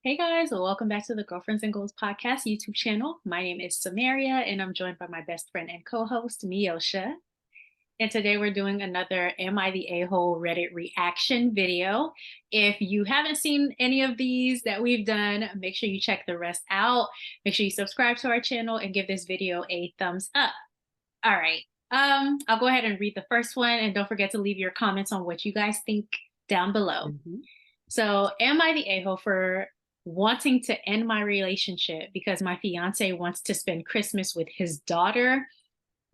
Hey guys, well, welcome back to the Girlfriends and Goals podcast YouTube channel. My name is Samaria and I'm joined by my best friend and co-host, Miosha. And today we're doing another Am I the A-hole Reddit reaction video. If you haven't seen any of these that we've done, make sure you check the rest out. Make sure you subscribe to our channel and give this video a thumbs up. All right. I'll go ahead and read the first one and don't forget to leave your comments on what you guys think down below. Mhm. So, am I the a-hole for wanting to end my relationship because my fiance wants to spend Christmas with his daughter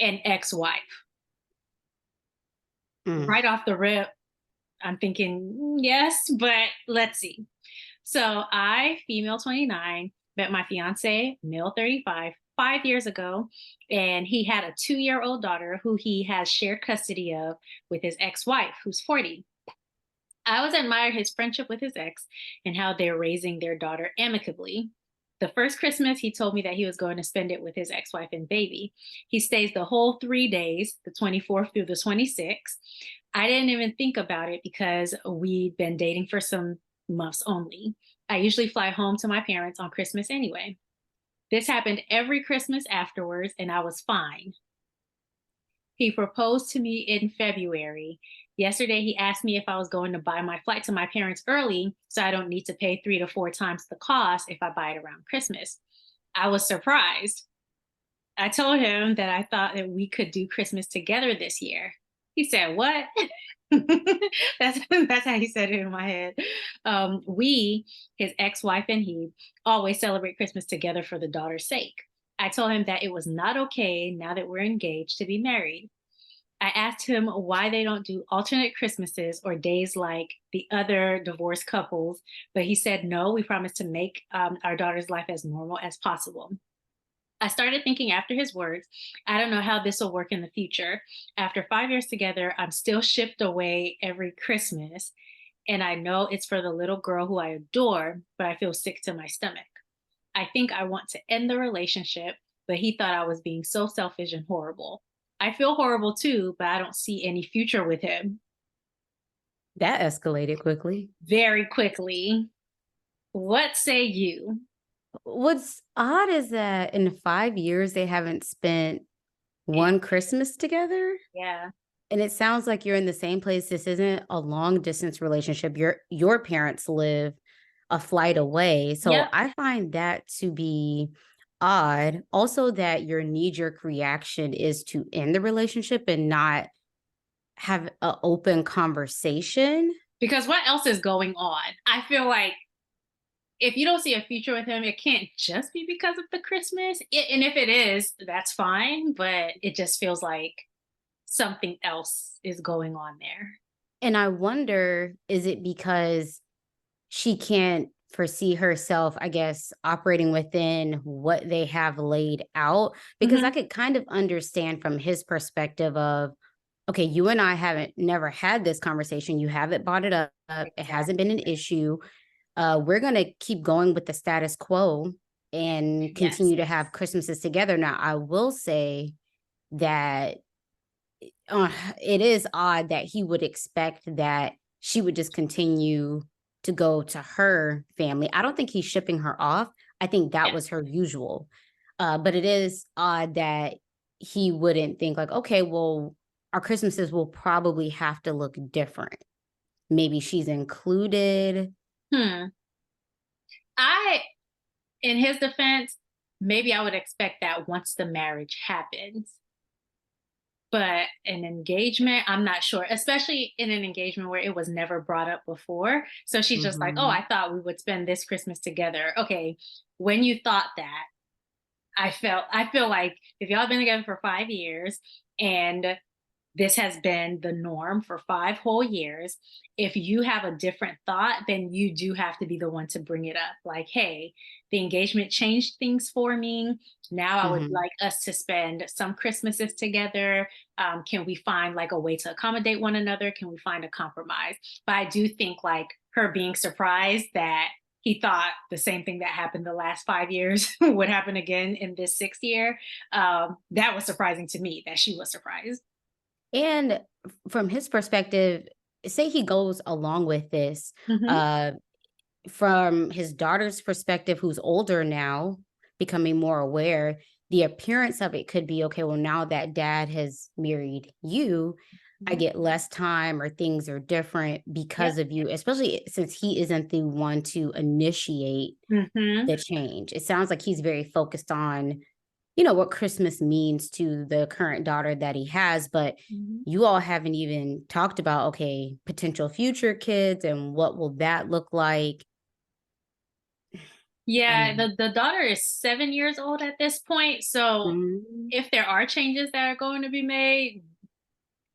and ex-wife? Mm. Right off the rip, I'm thinking, yes, but let's see. So, I, female 29, met my fiance, male 35, 5 years ago, and he had a 2-year-old daughter who he has shared custody of with his ex-wife, who's 40. I always admired his friendship with his ex and how they're raising their daughter amicably. The first Christmas, he told me that he was going to spend it with his ex wife and baby. He stays the whole 3 days, the 24th through the 26th. I didn't even think about it because we'd been dating for some months only. I usually fly home to my parents on Christmas anyway. This happened every Christmas afterwards, and I was fine. He proposed to me in February. Yesterday, he asked me if I was going to buy my flight to my parents early so I don't need to pay 3 to 4 times the cost if I buy it around Christmas. I was surprised. I told him that I thought that we could do Christmas together this year. He said, "What?" that's how he said it in my head. We, his ex-wife and he, always celebrate Christmas together for the daughter's sake. I told him that it was not okay now that we're engaged to be married. I asked him why they don't do alternate Christmases or days like the other divorced couples, but he said no, we promise to make our daughter's life as normal as possible. I started thinking after his words, I don't know how this will work in the future. After 5 years together, I'm still shipped away every Christmas. And I know it's for the little girl who I adore, but I feel sick to my stomach. I think I want to end the relationship, but he thought I was being so selfish and horrible. I feel horrible too, but I don't see any future with him. That escalated quickly. Very quickly. What say you? What's odd is that in 5 years, they haven't spent one Christmas together, Yeah. and it sounds like you're in the same place. This isn't a long distance relationship. Your parents live a flight away, so Yep. I find that to be odd. Also, that your knee-jerk reaction is to end the relationship and not have an open conversation. Because what else is going on? I feel like if you don't see a future with him, it can't just be because of the Christmas. And if it is, that's fine. But it just feels like something else is going on there. And I wonder, is it because she can't foresee herself, I guess, operating within what they have laid out? Because I Hmm. could kind of understand from his perspective of, okay, you and I haven't never had this conversation. You haven't brought it up. It hasn't been an Exactly. issue. We're going to keep going with the status quo and Yes. continue to have Christmases together. Now, I will say that uh, it is odd that he would expect that she would just continue to go to her family. I don't think he's shipping her off. I think that Yeah. was her usual. But it is odd that he wouldn't think like, okay, well, our Christmases will probably have to look different. Maybe she's included. Hmm. I, in his defense, maybe I would expect that once the marriage happens. But an engagement, I'm not sure, especially in an engagement where it was never brought up before. So she's just like, oh, Mhm. I thought we would spend this Christmas together. Okay. When you thought that, I feel like if y'all been together for 5 years and this has been the norm for 5 whole years. If you have a different thought, then you do have to be the one to bring it up. Like, hey, the engagement changed things for me. Now I would Mhm. like us to spend some Christmases together. Can we find like a way to accommodate one another? Can we find a compromise? But I do think like her being surprised that he thought the same thing that happened the last 5 years would happen again in this sixth year. That was surprising to me that she was surprised. And from his perspective, say he goes along with this, Hmm. uh, from his daughter's perspective, who's older now, becoming more aware, the appearance of it could be okay. Well, now that dad has married you, I Mhm. get less time or things are different Yep. because of you, especially since he isn't the one to initiate Hmm. the change. It sounds like he's very focused on, what Christmas means to the current daughter that he has, but Hmm. you all haven't even talked about, okay, potential future kids and what will that look like. I Yeah, mean, the daughter is 7 years old at this point. So mhm. if there are changes that are going to be made,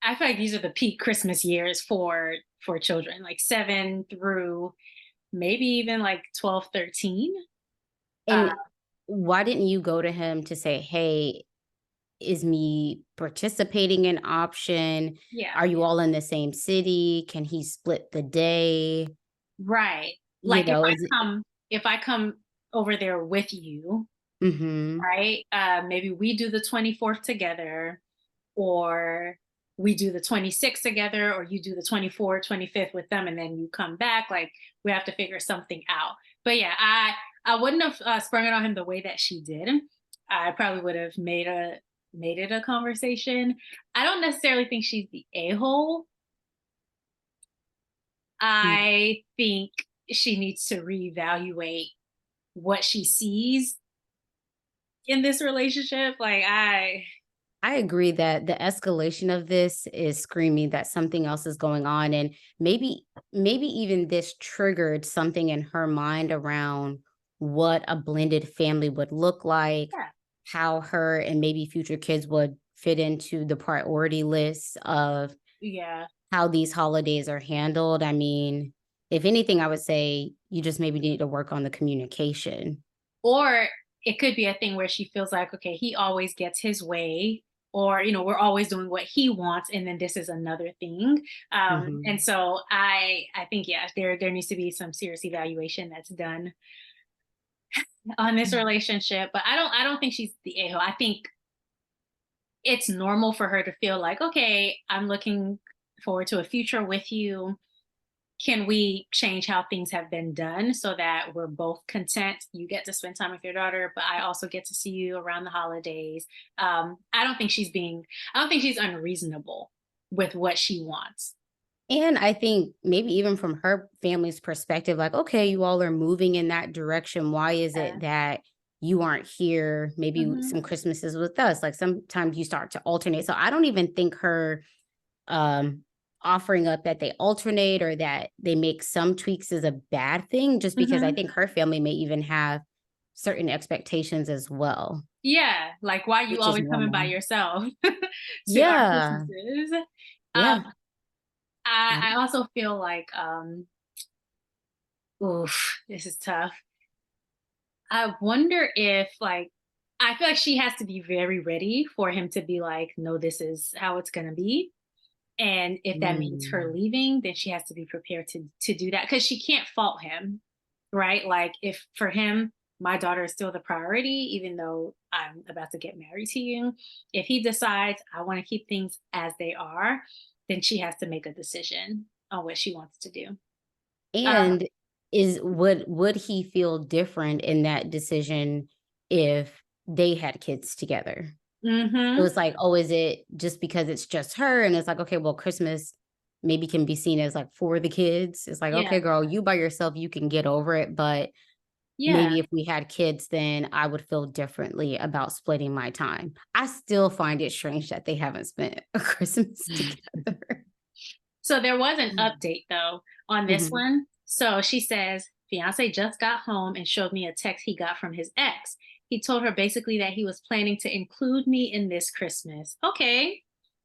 I feel like these are the peak Christmas years for children, like 7 through maybe even like 12, 13. Uh, And why didn't you go to him to say, hey, is me participating an option? yeah, Are you all in the same city? Can he split the day? right. You Like know, is it, if I come over there with you, mm-hmm. right? Maybe we do the 24th together, or we do the 26th together, or you do the 24th, 25th with them, and then you come back. Like we have to figure something out. But yeah, I wouldn't have sprung it on him the way that she did. I probably would have made it a conversation. I don't necessarily think she's the a hole. I think she needs to reevaluate what she sees in this relationship. Like I agree that the escalation of this is screaming that something else is going on, and maybe even this triggered something in her mind around what a blended family would look like, yeah, how her and maybe future kids would fit into the priority list of yeah. how these holidays are handled. I mean, if anything, I would say you just maybe need to work on the communication. Or it could be a thing where she feels like, okay, he always gets his way, or we're always doing what he wants, and then this is another thing. And Mhm. so I think, yeah, there needs to be some serious evaluation that's done on this relationship. But I don't think she's the a hole. I think it's normal for her to feel like, okay, I'm looking forward to a future with you. Can we change how things have been done so that we're both content? You get to spend time with your daughter, but I also get to see you around the holidays. I don't think she's unreasonable with what she wants. And I think maybe even from her family's perspective, like, okay, you all are moving in that direction. Why is Yeah. it that you aren't here maybe Hmm. some Christmases with us? Like sometimes you start to alternate. So I don't even think her um offering up that they alternate or that they make some tweaks is a bad thing, just because I Hmm. think her family may even have certain expectations as well, Yeah. Like, why are you which is always coming by normal. yourself to our Yeah. Christmases? Yeah. I also feel like, oof, this is tough. I wonder if, like, I feel like she has to be very ready for him to be like, no, this is how it's going to be. And if that means her Mm. leaving, then she has to be prepared to do that, because she can't fault him, right? Like, if for him, my daughter is still the priority, even though I'm about to get married to you. If he decides I want to keep things as they are, then she has to make a decision on what she wants to do. Um, And is would he feel different in that decision if they had kids together? It mhm. was like, oh, is it just because it's just her? And it's like, okay, well, Christmas maybe can be seen as like for the kids. It's like, Yeah. okay, girl, you by yourself, you can get over it. But Yeah. maybe if we had kids, then I would feel differently about splitting my time. I still find it strange that they haven't spent a Christmas together. So there was an update though on this Mhm. one. So she says, fiance just got home and showed me a text he got from his ex. He told her basically that he was planning to include me in this Christmas. Okay.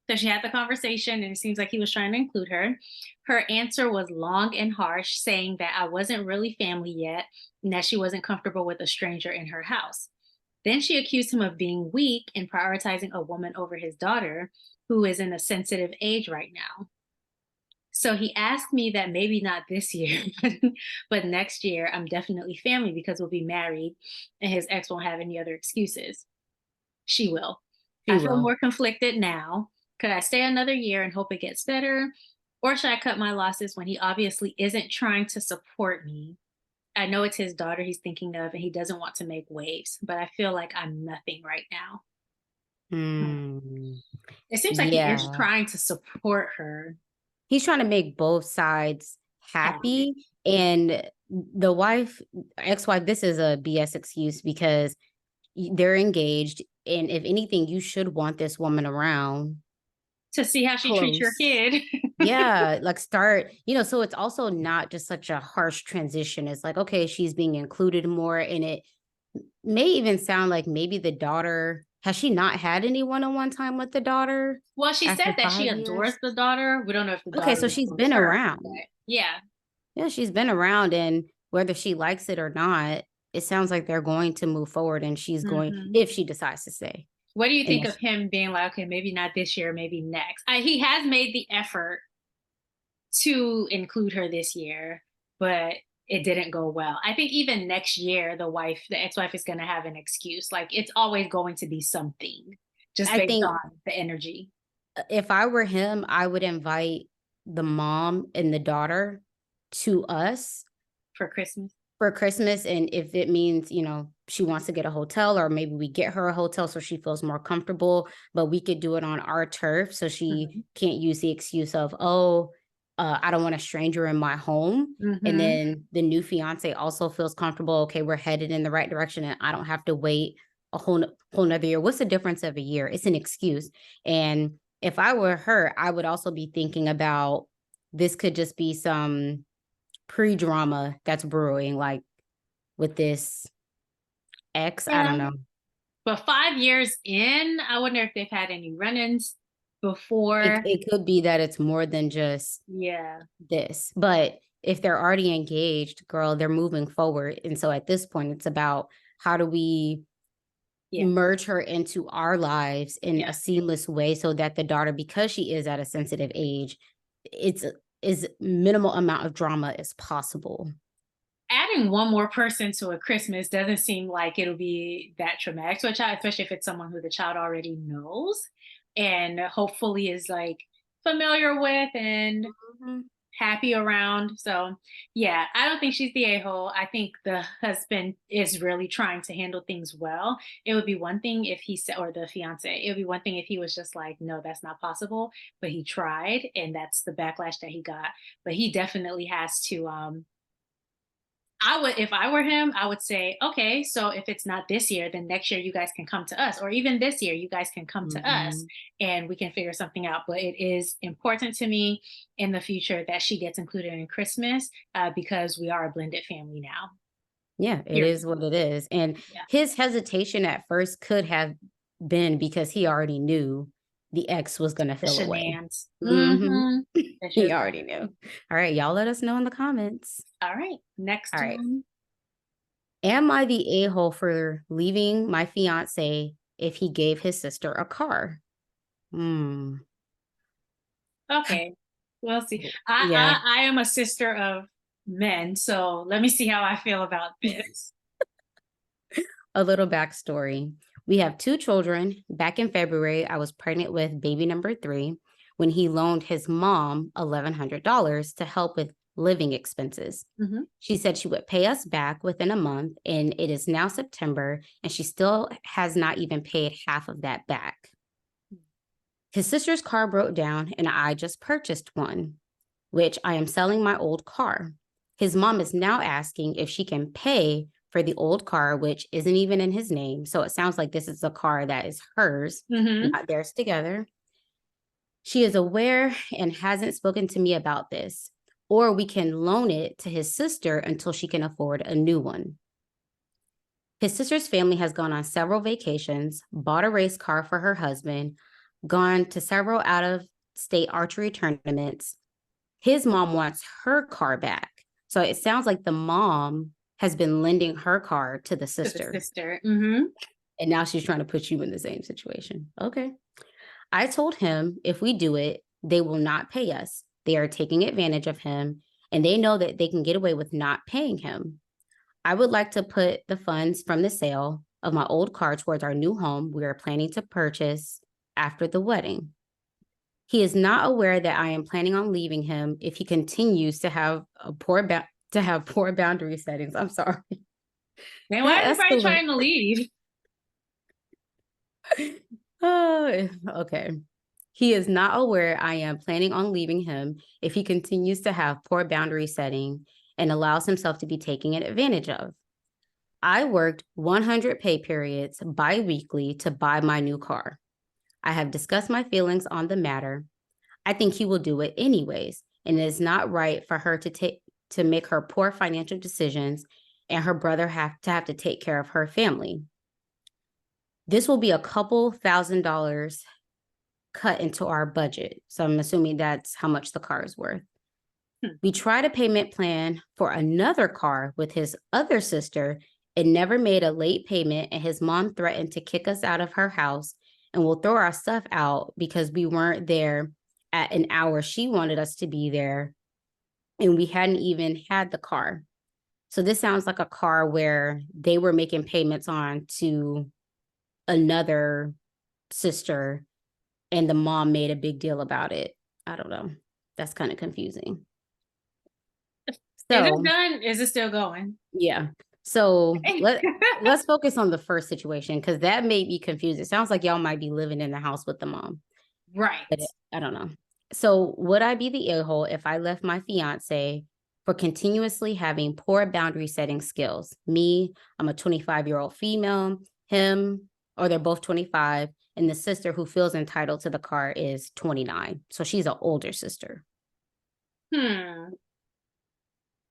So she had the conversation and it seems like he was trying to include her. Her answer was long and harsh, saying that I wasn't really family yet and that she wasn't comfortable with a stranger in her house. Then she accused him of being weak and prioritizing a woman over his daughter, who is in a sensitive age right now. So he asked me that maybe not this year, but next year I'm definitely family because we'll be married and his ex won't have any other excuses. She will. She I feel will. more conflicted now. Could I stay another year and hope it gets better? Or should I cut my losses when he obviously isn't trying to support me? I know it's his daughter he's thinking of, and he doesn't want to make waves, but I feel like I'm nothing right now. Hmm. Hmm. It seems like he is Yeah. trying to support her He's trying to make both sides happy. happy. And the wife, ex-wife, this is a BS excuse because they're engaged. And if anything, you should want this woman around To see how she treats your close. kid. Yeah, like start, so it's also not just such a harsh transition. It's like, okay, she's being included more, and it may even sound like maybe the daughter, has she not had any one-on-one time with the daughter Well, she said after that she 5 years? adores the daughter. We don't know if the Okay, daughter so she's adores been her, but around. yeah. Yeah, she's been around, and whether she likes it or not, it sounds like they're going to move forward, and she's going, Mhm. if she decides to stay. What do you And think of him being like, okay, maybe not this year, maybe next? He has made the effort to include her this year, but it didn't go well. I think even next year, the ex-wife is going to have an excuse. Like it's always going to be something just I based think on the energy if I were him, I would invite the mom and the daughter to us for Christmas. for Christmas. And if it means, she wants to get a hotel, or maybe we get her a hotel so she feels more comfortable, but we could do it on our turf so she Mhm. can't use the excuse of, oh, I don't want a stranger in my home. And Mhm. then the new fiance also feels comfortable. Okay, we're headed in the right direction, and I don't have to wait a whole nother year. What's the difference of a year? It's an excuse. And if I were her, I would also be thinking about this could just be some pre-drama that's brewing, like with this ex. I don't Yeah. know. But 5 years in, I wonder if they've had any run-ins It, before. it could be that it's more than just Yeah. this, but if they're already engaged, girl, they're moving forward. And so at this point, it's about how do we Yeah. merge her into our lives in Yeah. a seamless way so that the daughter, because she is at a sensitive age, it's is minimal amount of drama as possible. Adding one more person to a Christmas doesn't seem like it'll be that traumatic to a child, especially if it's someone who the child already knows and hopefully is like familiar with and Mhm. happy around. So, yeah, I don't think she's the a hole. I think the husband is really trying to handle things well. It would be one thing if he said, or the fiance, it would be one thing if he was just like, no, that's not possible. But he tried, and that's the backlash that he got. But he definitely has to I would, if I were him, I would say, okay, so if it's not this year, then next year you guys can come to us, or even this year you guys can come to us Mhm. and we can figure something out. But it is important to me in the future that she gets included in Christmas because we are a blended family now. Yeah, it Period. is what it is. And Yeah. his hesitation at first could have been because he already knew the ex was going to The feel away. shenanigans. Hmm. Mm-hmm. They should He have already knew. All right, y'all let us know in the comments. All right. All Next right. one. Am I the a-hole for leaving my fiance if he gave his sister a car? Hmm. Okay. We'll see. Yeah. I am a sister of men, so let me see how I feel about this. A little backstory. We have 2 children. Back in February, I was pregnant with baby number 3 when he loaned his mom $1,100 to help with living expenses. Mhm. She said she would pay us back within a month, and it is now September, and she still has not even paid half of that back. His sister's car broke down, and I just purchased one, which I am selling my old car. His mom is now asking if she can pay for the old car, which isn't even in his name. So it sounds like this is a car that is hers, Mhm. not theirs together. She is aware and hasn't spoken to me about this, or we can loan it to his sister until she can afford a new one. His sister's family has gone on several vacations, bought a race car for her husband, gone to several out of state archery tournaments. His mom wants her car back. So it sounds like the mom has been lending her car to the To the sister. sister. Mhm. And now she's trying to put you in the same situation. Okay. I told him if we do it, they will not pay us. They are taking advantage of him, and they know that they can get away with not paying him. I would like to put the funds from the sale of my old car towards our new home we are planning to purchase after the wedding. He is not aware that I am planning on leaving him if he continues to have a to have poor boundary settings. I'm sorry. Then why is That everybody escalated. trying to leave? Oh, okay. He is not aware I am planning on leaving him if he continues to have poor boundary setting and allows himself to be taken advantage of. I worked 100 pay periods bi-weekly to buy my new car. I have discussed my feelings on the matter. I think he will do it anyways, and it is not right for her to make her poor financial decisions and her brother have to take care of her family. This will be a couple $1,000s cut into our budget. So I'm assuming that's how much the car is worth. We tried a payment plan for another car with his other sister. It never made a late payment, and his mom threatened to kick us out of her house and will throw our stuff out because we weren't there at an hour she wanted us to be there, and we hadn't even had the car. So this sounds like a car where they were making payments on to another sister, and the mom made a big deal about it. I don't know. That's kind of confusing. Is it So done? Is it still going? yeah. So let's focus on the first situation because that made me confused. It sounds like y'all might be living in the house with the mom, Right. but I don't know. So would I be the a-hole if I left my fiance for continuously having poor boundary setting skills? Me, I'm a 25-year-old female, him, or they're both 25, and the sister who feels entitled to the car is 29. So she's an older sister. Hmm.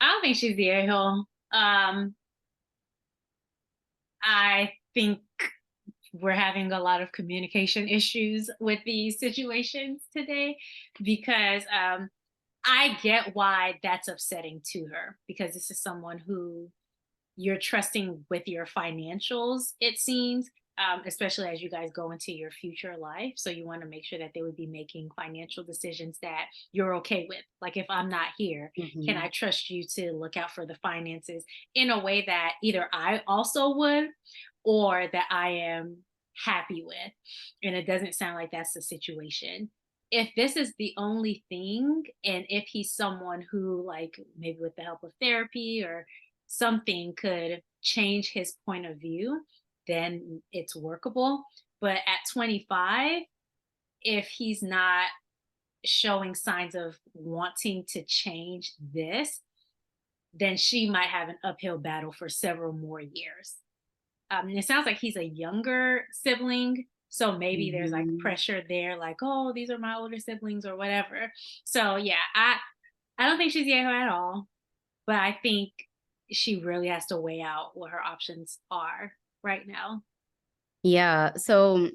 I don't think she's the a-hole. I think we're having a lot of communication issues with these situations today because I get why that's upsetting to her because this is someone who you're trusting with your financials, it seems, especially as you guys go into your future life. So you want to make sure that they would be making financial decisions that you're okay with. Like if I'm not here, can I Mhm. trust you to look out for the finances in a way that either I also would or that I am happy with? And it doesn't sound like that's the situation. If this is the only thing, and if he's someone who, like, maybe with the help of therapy or something could change his point of view, then it's workable. But at 25, if he's not showing signs of wanting to change this, then she might have an uphill battle for several more years. It sounds like he's a younger sibling. So maybe there's like Mhm. pressure there, like, oh, these are my older siblings or whatever. So yeah, I don't think she's Yale at all. But I think she really has to weigh out what her options are right now. Yeah. So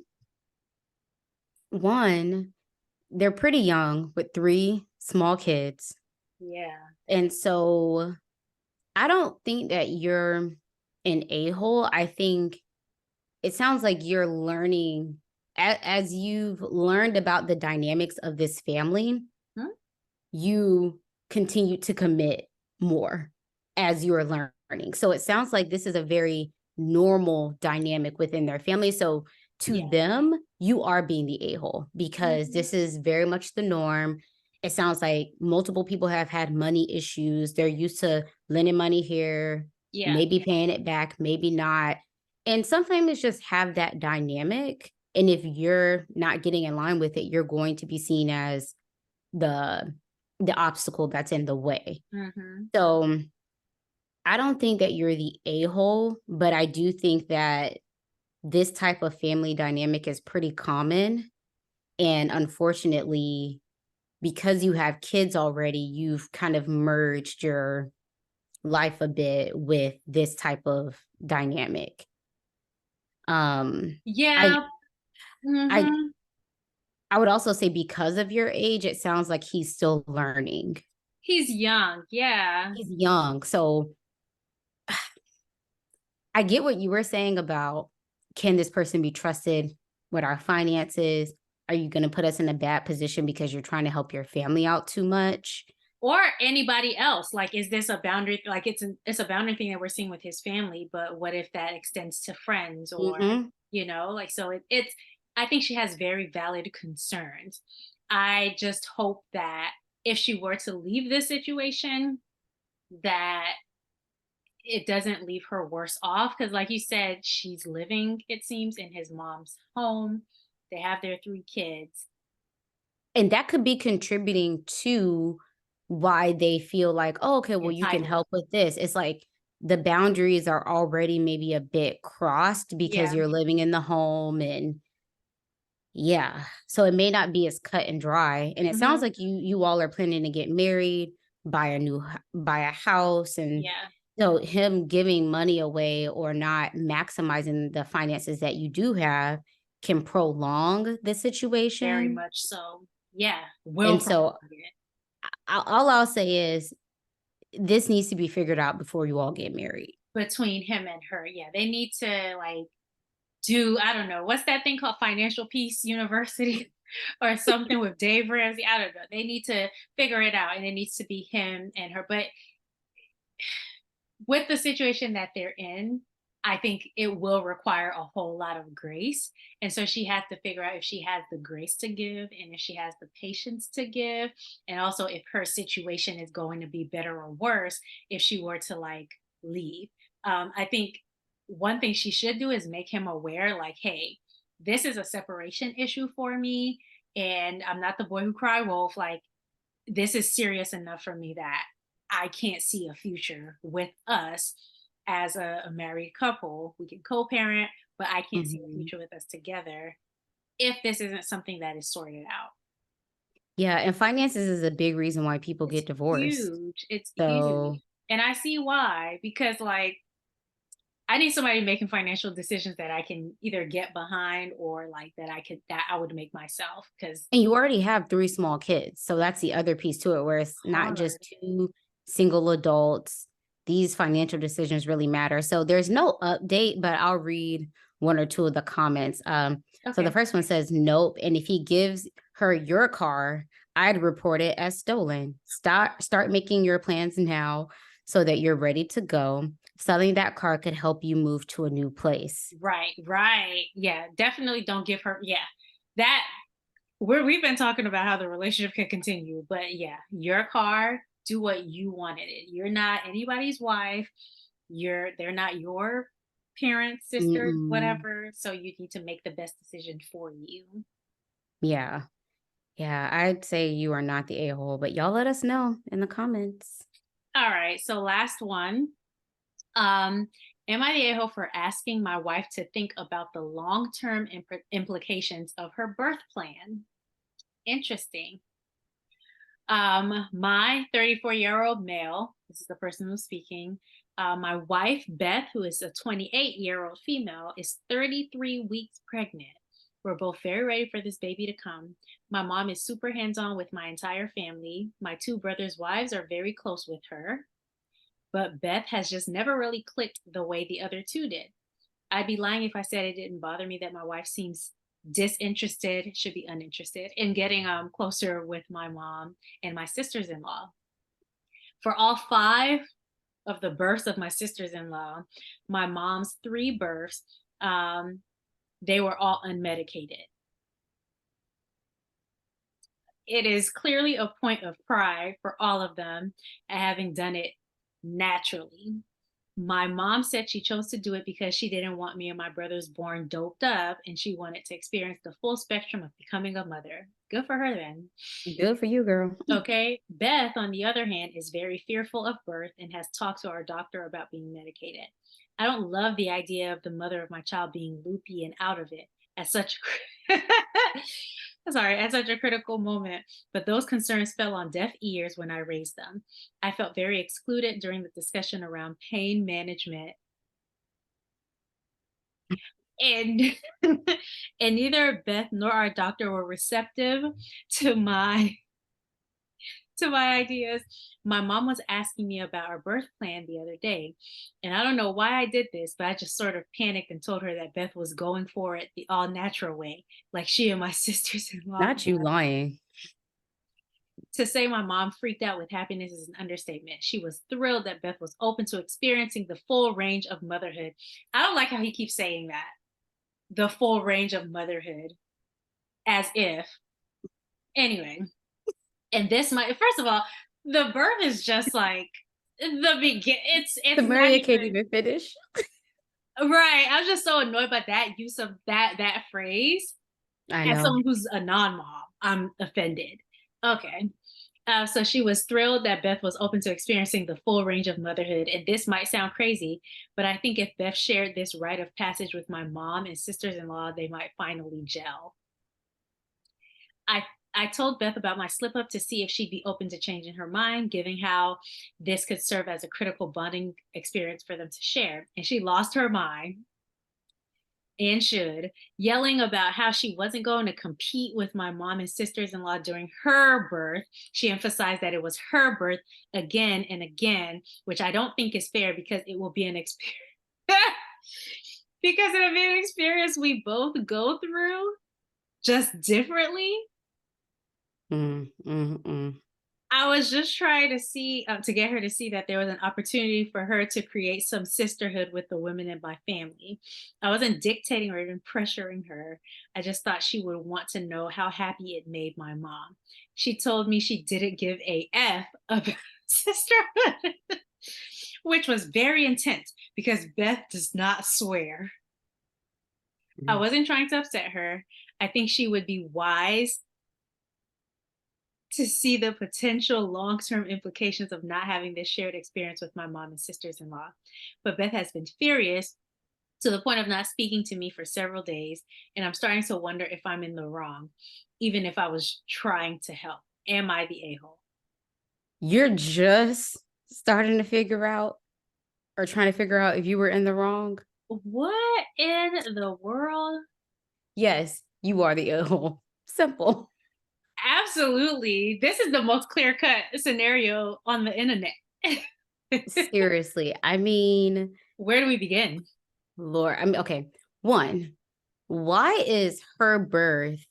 one, they're pretty young with three small kids. Yeah. And so I don't think that you're an a-hole. I think it sounds like you're learning as you've learned about the dynamics of this family, Hmm? you continue to commit more as you're learning. So it sounds like this is a very normal dynamic within their family. So to Yeah. them, you are being the a-hole because Mhm. this is very much the norm. It sounds like multiple people have had money issues. They're used to lending money here, Yeah. maybe paying it back, maybe not. And sometimes just have that dynamic. And if you're not getting in line with it, you're going to be seen as the the obstacle that's in the way. Mhm. So I don't think that you're the a-hole, but I do think that this type of family dynamic is pretty common. And unfortunately, because you have kids already, you've kind of merged your life a bit with this type of dynamic. Um, I Yeah. I Mhm. I would also say because of your age, it sounds like he's still learning. He's young. Yeah. He's young. So I get what you were saying about can this person be trusted with our finances? Are you going to put us in a bad position because you're trying to help your family out too much? Or anybody else. Like, is this a boundary? Like, it's a boundary thing that we're seeing with his family. But what if that extends to friends or, Hmm. like so it's. I think she has very valid concerns. I just hope that if she were to leave this situation, that it doesn't leave her worse off. Because, like you said, she's living, it seems, in his mom's home. They have their 3 kids. And that could be contributing to why they feel like, "Oh, okay, well, you can Entitled. help with this." It's like the boundaries are already maybe a bit crossed because Yeah. you're living in the home and yeah. So it may not be as cut and dry. And it sounds Hmm. like you all are planning to get married, buy a house, and Yeah. so him giving money away or not maximizing the finances that you do have can prolong the Very situation. much so. Yeah. Will And prolong so it. all I'll say is this needs to be figured out before you all get married. Between him and her. Yeah. They need to, like, do, I don't know, what's that thing called, Financial Peace University or something with Dave Ramsey? I don't know. They need to figure it out, and it needs to be him and her. But with the situation that they're in, I think it will require a whole lot of grace. And so she has to figure out if she has the grace to give and if she has the patience to give. And also if her situation is going to be better or worse if she were to, like, leave. I think one thing she should do is make him aware, like, hey, this is a separation issue for me. And I'm not the boy who cry wolf. Like, this is serious enough for me that I can't see a future with us as a married couple. We can co parent, but I can't see a Mhm. future with us together if this isn't something that is sorted out. Yeah, and finances is a big reason why people It's get divorced. huge. It's huge. So And I see why, because, like, I need somebody making financial decisions that I can either get behind or, like, that I would make myself. Because and you already have 3 small kids, so that's the other piece to it, where it's not hard. just 2 single adults. These financial decisions really matter. So there's no update, but I'll read 1 or 2 of the comments. So the Okay. first one says, "Nope, and if he gives her your car, I'd report it as stolen. Start making your plans now so that you're ready to go. Selling that car could help you move to a new place." Right, right. Yeah, definitely don't give her, yeah. That we've been talking about how the relationship can continue, but yeah, your car, do what you wanted it. You're not anybody's wife. They're not your parents, sister, Mm-mm. whatever. So you need to make the best decision for you. Yeah. Yeah, I'd say you are not the a-hole, but y'all let us know in the comments. All right. So last one. Um, am I the a-hole for asking my wife to think about the long-term implications of her birth plan? Interesting. My 34-year-old male, this is the person who's speaking. My wife, Beth, who is a 28-year-old female, is 33 weeks pregnant. We're both very ready for this baby to come. My mom is super hands on with my entire family. My 2 brothers' wives are very close with her, but Beth has just never really clicked the way the other 2 did. I'd be lying if I said it didn't bother me that my wife seems disinterested, should be uninterested, in getting closer with my mom and my sisters-in-law. For all 5 of the births of my sisters-in-law, my mom's 3 births, they were all unmedicated. It is clearly a point of pride for all of them at having done it naturally. My mom said she chose to do it because she didn't want me and my brothers born doped up and she wanted to experience the full spectrum of becoming a mother. Good for her then. Good for you, girl. Okay. Beth, on the other hand, is very fearful of birth and has talked to our doctor about being medicated. I don't love the idea of the mother of my child being loopy and out of it at such sorry, at such a critical moment, but those concerns fell on deaf ears when I raised them. I felt very excluded during the discussion around pain management and and neither Beth nor our doctor were receptive to my ideas. My mom was asking me about our birth plan the other day, and I don't know why I did this, but I just sort of panicked and told her that Beth was going for it the all natural way, like she and my sisters-in-law. Not you lying. To say my mom freaked out with happiness is an understatement. She was thrilled that Beth was open to experiencing the full range of motherhood. I don't like how he keeps saying that, the full range of motherhood, as if. Anyway, and this might, first of all, the birth is just like, the begin. The It's not Maria can't even even finish. right. I was just so annoyed by that use of that phrase. I As know. someone who's a non-mom, I'm offended. Okay. So she was thrilled that Beth was open to experiencing the full range of motherhood. And this might sound crazy, but I think if Beth shared this rite of passage with my mom and sisters in law, they might finally gel. I I told Beth about my slip up to see if she'd be open to changing her mind, given how this could serve as a critical bonding experience for them to share. And she lost her mind and should, yelling about how she wasn't going to compete with my mom and sisters in law during her birth. She emphasized that it was her birth again and again, which I don't think is fair because it will be an experience. Because it'll be an experience we both go through just differently. Mm, mm, mm. I was just trying to see to get her to see that there was an opportunity for her to create some sisterhood with the women in my family. I wasn't dictating or even pressuring her. I just thought she would want to know how happy it made my mom. She told me she didn't give a F about sisterhood, which was very intense because Beth does not swear. I Mm. wasn't trying to upset her. I think she would be wise to see the potential long-term implications of not having this shared experience with my mom and sisters-in-law. But Beth has been furious to the point of not speaking to me for several days, and I'm starting to wonder if I'm in the wrong, even if I was trying to help. Am I the a-hole? You're just starting to figure out or trying to figure out if you were in the wrong. What in the world? Yes, you are the a-hole. Simple. Absolutely. This is the most clear-cut scenario on the internet. Seriously. I mean, Where do we begin? Lord, I mean, okay. One, why is her birth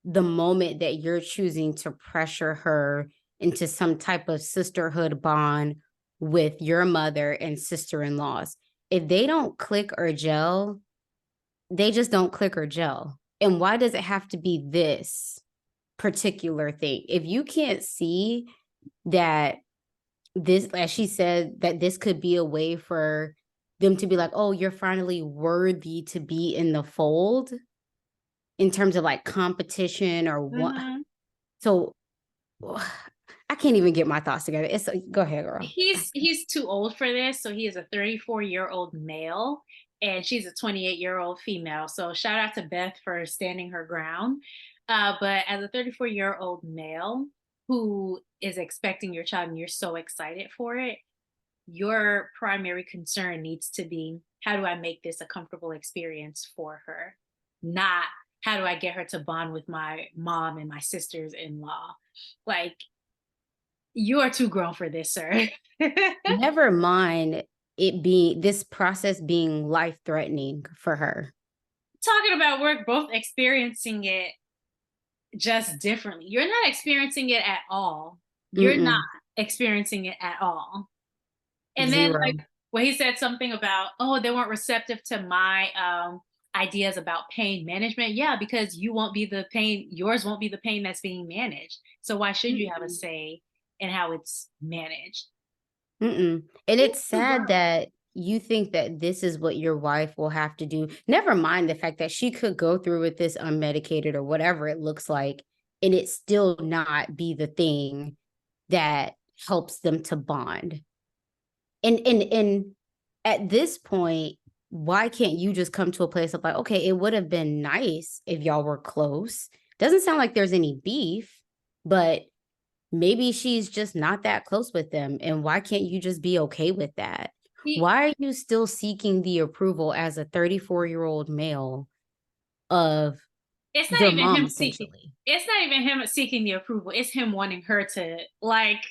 the moment that you're choosing to pressure her into some type of sisterhood bond with your mother and sister-in-laws? If they don't click or gel, they just don't click or gel. And why does it have to be this particular thing? If you can't see that this, as she said, that this could be a way for them to be like, oh, you're finally worthy to be in the fold in terms of like competition or what. Mhm. So I can't even get my thoughts together. It's go ahead, girl. He's too old for this. So he is a 34-year-old male and she's a 28-year-old female. So shout out to Beth for standing her ground. But as a 34-year-old male who is expecting your child and you're so excited for it, your primary concern needs to be how do I make this a comfortable experience for her? Not how do I get her to bond with my mom and my sisters in law? Like, you are too grown for this, sir. Never mind it being this process being life threatening for her. Talking about we're both experiencing it just differently. You're not experiencing it at all. You're not Mm-mm, experiencing it at all. And then like zero. when he said something about, oh, they weren't receptive to my ideas about pain management. Yeah, because you won't be the pain, yours won't be the pain that's being managed. So why should you have a Mm-mm. say in how it's managed? Mm-mm. And He's it's too sad grown. that you think that this is what your wife will have to do. Never mind the fact that she could go through with this unmedicated or whatever it looks like, and it still not be the thing that helps them to bond. And at this point, why can't you just come to a place of like, okay, it would have been nice if y'all were close. Doesn't sound like there's any beef, but maybe she's just not that close with them. And why can't you just be okay with that? He, Why are you still seeking the approval as a 34-year-old male of it's not your even mom, him seeking. essentially? It's not even him seeking the approval. It's him wanting her to like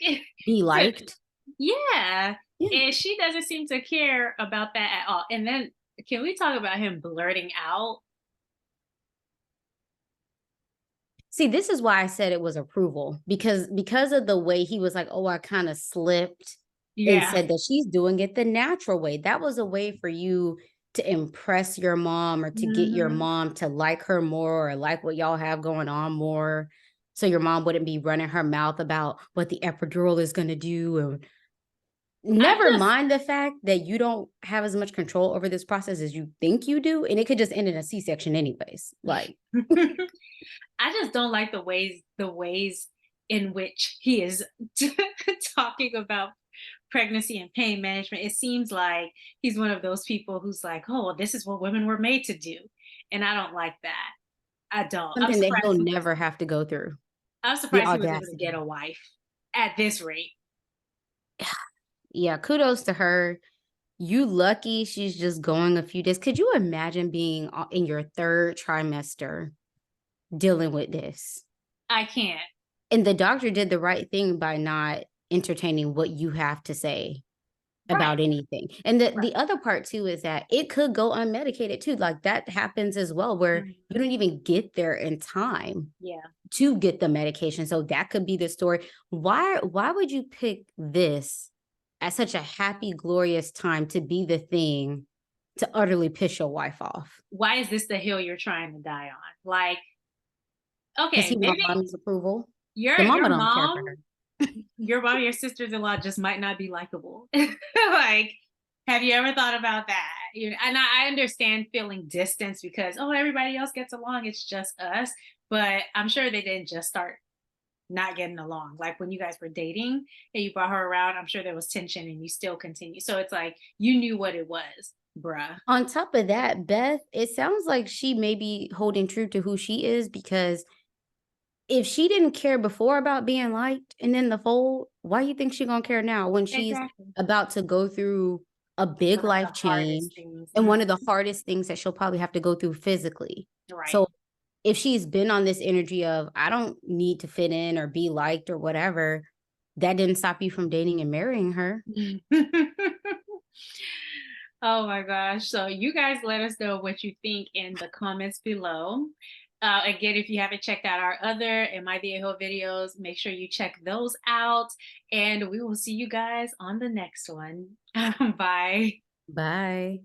Be to liked? yeah. Yeah. And she doesn't seem to care about that at all. And then can we talk about him blurting out? See, this is why I said it was approval because of the way he was like, "Oh, I kind of slipped," and Yeah. said that she's doing it the natural way. That was a way for you to impress your mom or to get your Mhm. mom to like her more or like what y'all have going on more. So your mom wouldn't be running her mouth about what the epidural is going to do. I Never just mind the fact that you don't have as much control over this process as you think you do, and it could just end in a C-section anyways. Like, I just don't like the ways in which he is talking about pregnancy and pain management. It seems like he's one of those people who's like, "Oh, well, this is what women were made to do," and I don't like that. I don't. I'm something that he'll surprised. never have to go through. I'm The surprised he was able to get audacity. a wife at this rate. Yeah, kudos to her. You lucky she's just going a few days. Could you imagine being in your third trimester dealing with this? I can't. And the doctor did the right thing by not entertaining what you have to say Right. about anything. And the Right. the other part too is that it could go unmedicated too. Like that happens as well, where you Mhm. don't even get there in time Yeah. to get the medication. So that could be the story. Why would you pick this at such a happy, glorious time to be the thing to utterly piss your wife off? Why is this the hill you're trying to die on? Like, Does okay, he maybe want mommy's approval? your The your mama don't care for mom her. your mom, your sisters-in-law just might not be likable. Like, have you ever thought about that? And I understand feeling distance because, oh, everybody else gets along. It's just us. But I'm sure they didn't just start not getting along. Like when you guys were dating and you brought her around, I'm sure there was tension and you still continue. So it's like you knew what it was, bruh. On top of that, Beth, it sounds like she may be holding true to who she is because if she didn't care before about being liked and in the fold, why you think she gonna care now when she's Exactly. about to go through a big One of life the hardest change things. and one of the hardest things that she'll probably have to go through physically? Right. So if she's been on this energy of I don't need to fit in or be liked or whatever, that didn't stop you from dating and marrying her. Oh my gosh. So you guys let us know what you think in the comments below. Again, if you haven't checked out our other Am I the A-hole videos, make sure you check those out. And we will see you guys on the next one. Bye. Bye.